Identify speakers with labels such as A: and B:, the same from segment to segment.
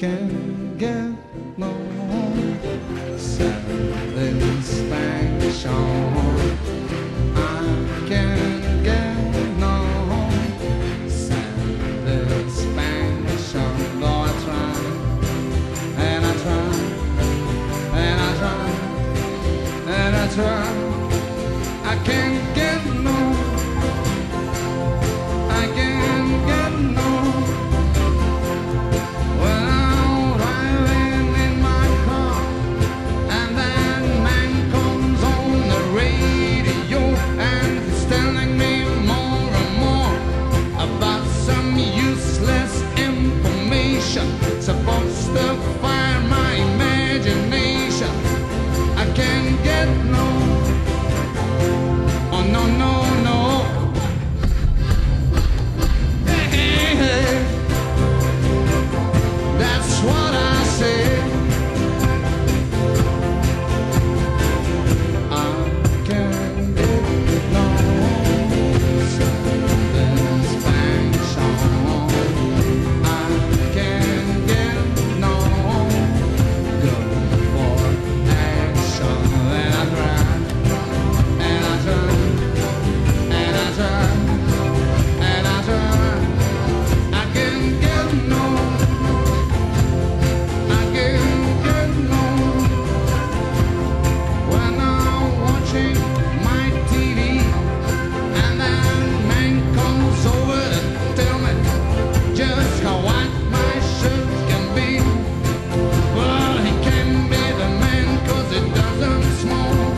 A: can't get no satisfaction. I can't get no satisfaction. Though I try and I try and I try and I try, I can't get no. I can't get no. When I'm driving in my car and that man comes on the radio and he's telling me more and more about some useless information supposed to fire my imagination. I can't get no. Oh no no no. That's what I say. I can't get no satisfaction. I can't get no good for action. And I try, and I try, and I try, and I try. I can't get no. I can't get no. When I'm watching my TV and that man comes over to tell me just how white my shirt can be. Well, he can't be the man 'cause he doesn't smoke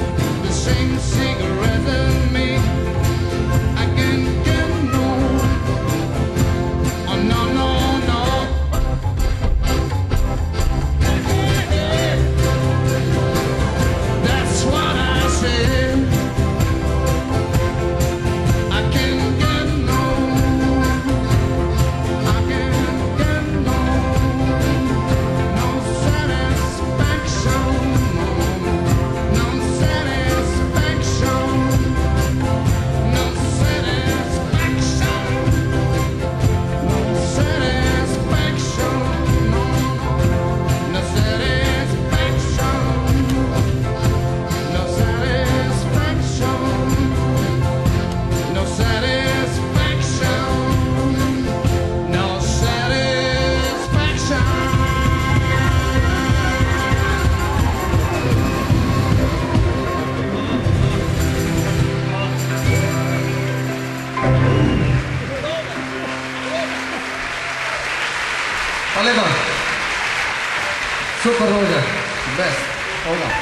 A: the same cigarette as me. I can't get no. Oh no no no. That's what I said. I can't get no. I can't get no. No satisfaction. No satisfaction. No satisfaction. No satisfaction. No, no satisfaction. No satisfaction. No satisfaction. No satisfaction. Oliver, Super Roger, best. Hold on.